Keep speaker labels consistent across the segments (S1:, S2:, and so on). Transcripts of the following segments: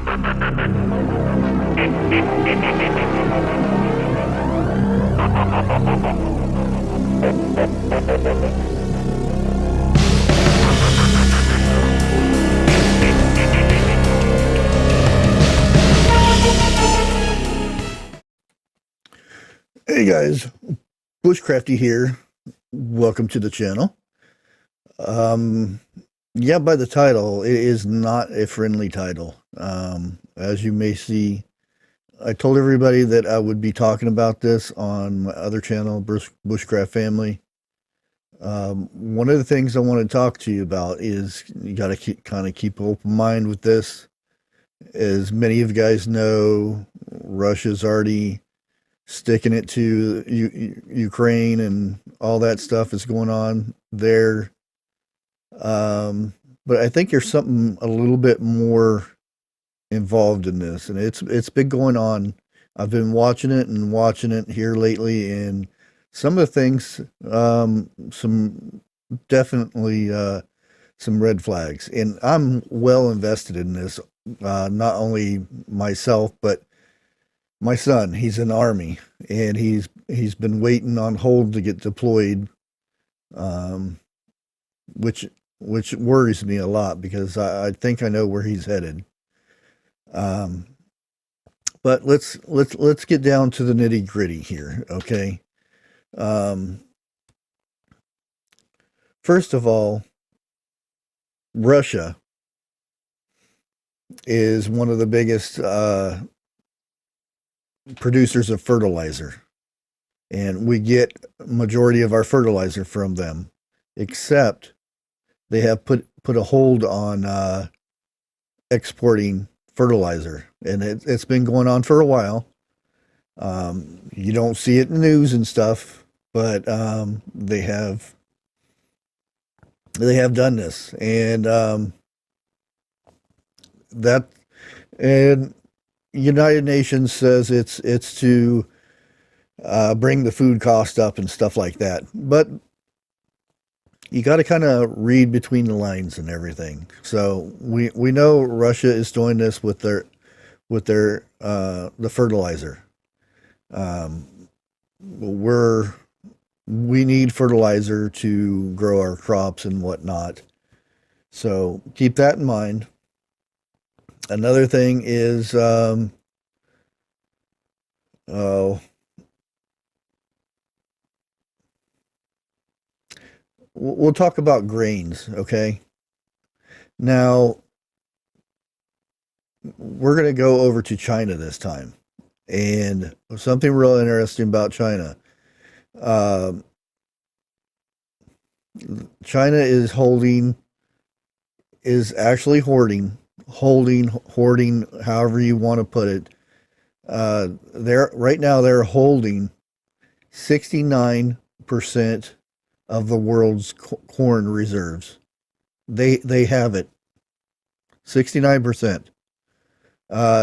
S1: Hey guys, Bushcrafty here. Welcome to the channel. Yeah, by the title, it is not a friendly title. As you may see, I told everybody that I would be talking about this on my other channel, Bushcraft Family. One of the things I want to talk to you about is you got to keep an open mind with this. As many of you guys know, Russia's already sticking it to Ukraine, and all that stuff is going on there. But I think there's something a little bit more involved in this, and it's been going on. I've been watching it here lately, and some of the things, some definitely some red flags. And I'm well invested in this. Not only myself, but my son. He's in the Army, and he's been waiting on hold to get deployed, which worries me a lot because I think I know where he's headed. But let's get down to the nitty gritty here, okay? First of all, Russia is one of the biggest producers of fertilizer, and we get majority of our fertilizer from them, except they have put a hold on exporting fertilizer, and it's been going on for a while. You don't see it in the news and stuff, but they have done this, and that and United Nations says it's to bring the food cost up and stuff like that, but you got to kind of read between the lines and everything. So we know Russia is doing this with their the fertilizer. We need fertilizer to grow our crops and whatnot. So keep that in mind. Another thing is we'll talk about grains, okay? Now, we're going to go over to China this time. And something real interesting about China. China is actually hoarding, however you want to put it. Right now they're holding 69% of the world's corn reserves. They have it. 69%.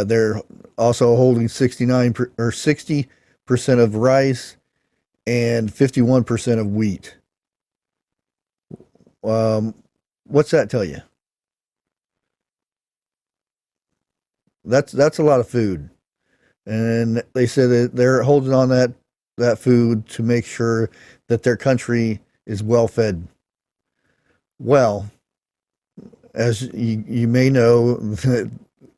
S1: They're also holding 60% of rice and 51% of wheat. What's that tell you? That's a lot of food. And they said that they're holding on that food to make sure that their country is well fed. Well, as you may know,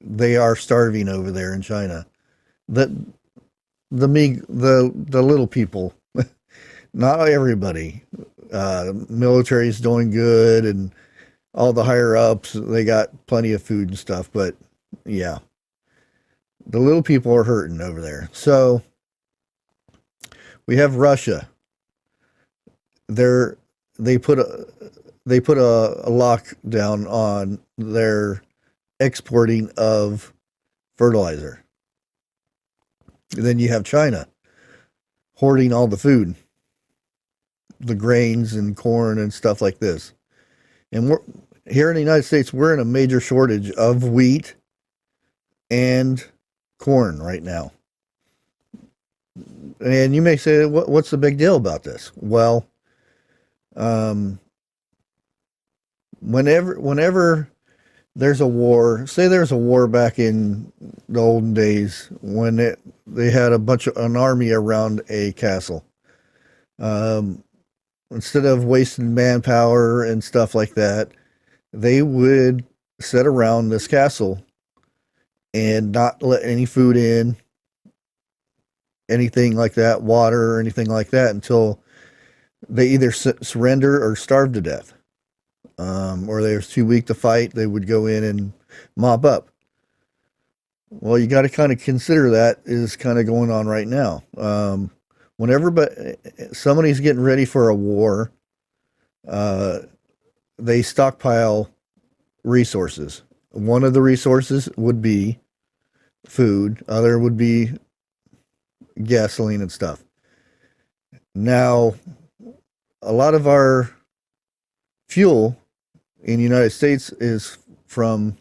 S1: they are starving over there in China. The little people, not everybody. Military is doing good, and all the higher ups, they got plenty of food and stuff. But yeah, the little people are hurting over there. So we have Russia. They put a lockdown on their exporting of fertilizer. And then you have China hoarding all the food, the grains and corn and stuff like this. And we're here in the United States, we're in a major shortage of wheat and corn right now. And you may say, what's the big deal about this? Well, whenever there's a war. Say there's a war back in the olden days when they had an army around a castle. Um, Instead of wasting manpower and stuff like that, they would sit around this castle and not let any food in, anything like that, water or anything like that, until they either surrender or starve to death. Or they were too weak to fight, they would go in and mop up. Well, you got to kind of consider that is kind of going on right now. Whenever somebody's getting ready for a war, uh, they stockpile resources. One of the resources would be food, other would be gasoline and stuff. Now, a lot of our fuel in the United States is from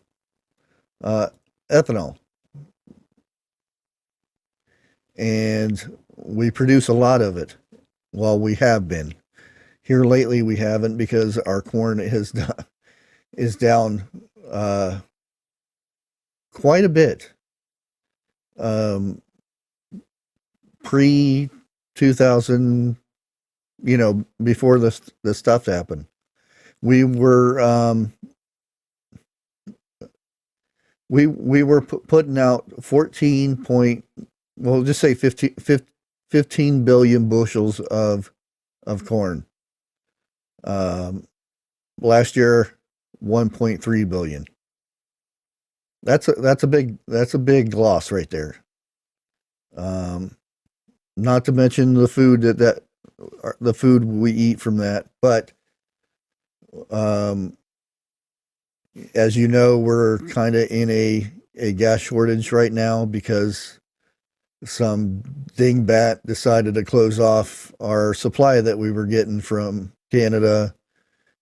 S1: ethanol. And we produce a lot of it. Well, we have been. Here lately, we haven't because our corn is down quite a bit. Pre 2000, before the stuff happened, we were we were putting out 14 point, well, just say 15 billion bushels of corn. Last year, 1.3 billion. That's a big loss right there. Not to mention the food that the food we eat from that, but as you know, we're kind of in a gas shortage right now because some dingbat decided to close off our supply that we were getting from Canada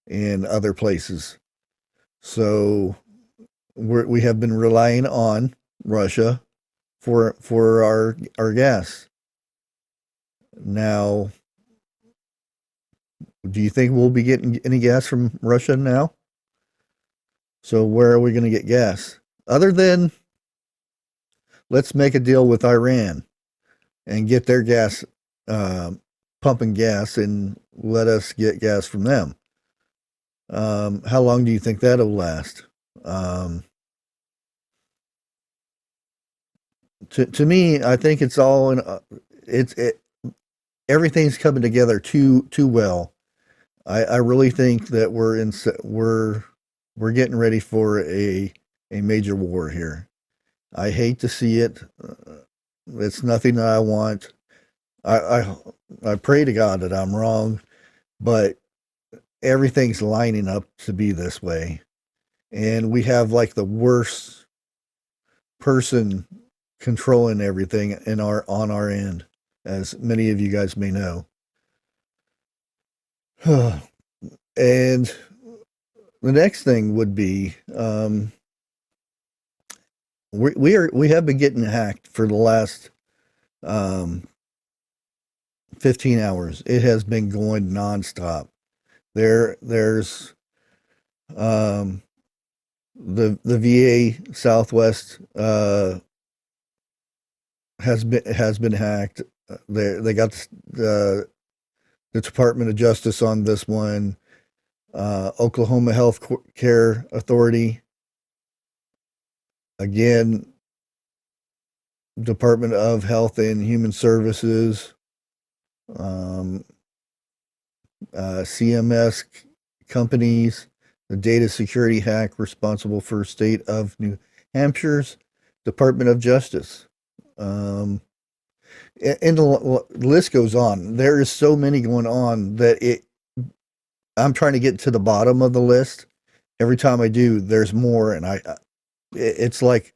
S1: and other places. So we have been relying on Russia for our gas. Now, do you think we'll be getting any gas from Russia now? So where are we going to get gas? Other than let's make a deal with Iran and get their gas, pumping gas, and let us get gas from them. How long do you think that'll last? To me, I think it's all in. Everything's coming together too well. I really think that we're getting ready for a major war here. I hate to see it. It's nothing that I want. I pray to God that I'm wrong, but everything's lining up to be this way. And we have like the worst person controlling everything on our end, as many of you guys may know. And the next thing would be we have been getting hacked for the last 15 hours. It has been going nonstop. There's the VA Southwest has been hacked. They got the Department of Justice on this one. Oklahoma Health Care Authority, again, Department of Health and Human Services, CMS companies, the data security hack responsible for state of New Hampshire's Department of Justice. And the list goes on. There is so many going on that I'm trying to get to the bottom of the list. Every time I do, there's more, and it's like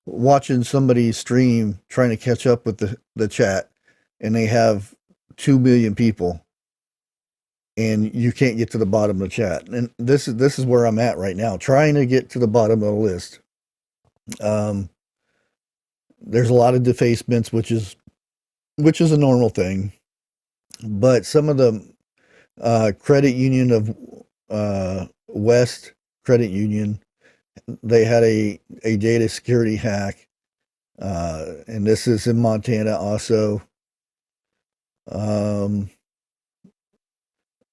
S1: watching somebody stream trying to catch up with the chat, and they have 2 million people, and you can't get to the bottom of the chat. And this is where I'm at right now, trying to get to the bottom of the list. There's a lot of defacements, which is a normal thing, but some of the credit union of West Credit Union they had a data security hack, and this is in Montana also. Um,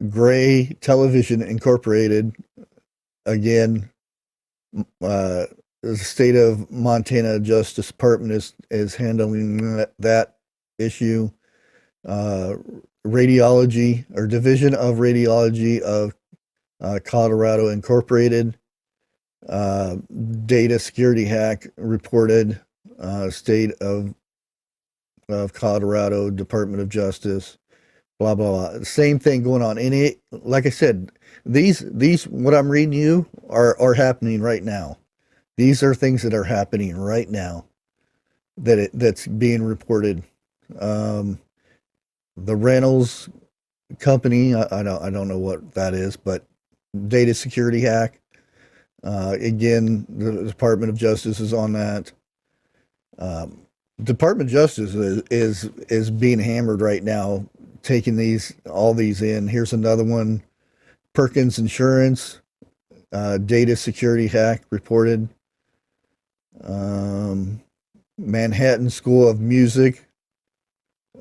S1: Gray Television Incorporated, again, the state of Montana Justice Department is handling that issue. Uh, Radiology or Division of Radiology of Colorado Incorporated, uh, data security hack reported, state of Colorado Department of Justice, blah blah blah. Same thing going on. And it, like I said, these what I'm reading you are happening right now. These are things that are happening right now that's being reported. Um, the Reynolds company, I don't know what that is, but data security hack. Again, the Department of Justice is on that. Um, Department of Justice is being hammered right now, taking all these in. Here's another one: Perkins Insurance, data security hack reported. Manhattan School of Music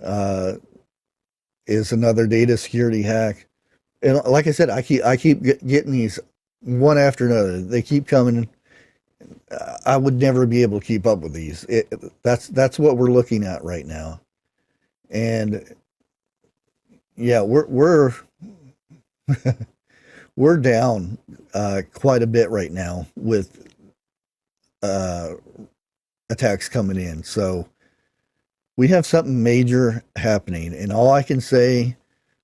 S1: uh, is another data security hack. And like I said, I keep getting these one after another. They keep coming. I would never be able to keep up with these. That's what we're looking at right now. And yeah, we're down quite a bit right now with uh, attacks coming in. So we have something major happening, and all I can say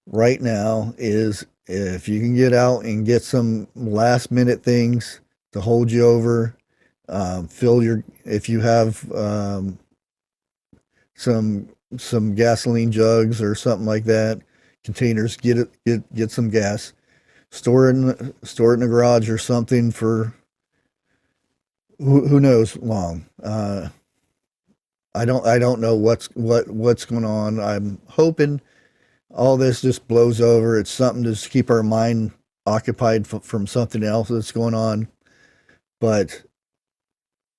S1: right now is if you can get out and get some last minute things to hold you over, fill your if you have some gasoline jugs or something like that, containers, get some gas, store it in the garage or something for who knows long. I don't know what's going on. I'm hoping all this just blows over. It's something to just keep our mind occupied from something else that's going on. But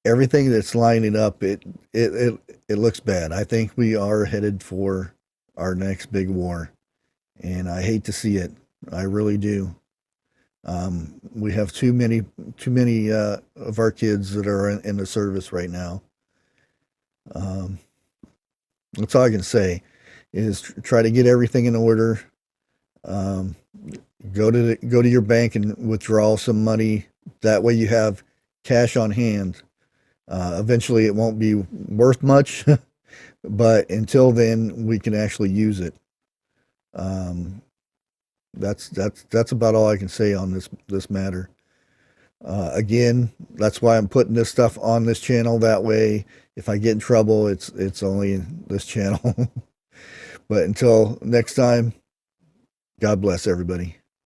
S1: everything that's lining up, it looks bad. I think we are headed for our next big war, and I hate to see it. I really do. We have too many of our kids that are in the service right now. Um, that's all I can say is try to get everything in order. Um, go to your bank and withdraw some money. That way you have cash on hand. Eventually, it won't be worth much, but until then, we can actually use it. Um, that's about all I can say on this matter. Again, that's why I'm putting this stuff on this channel. That way, if I get in trouble, it's only in this channel. But until next time, God bless everybody.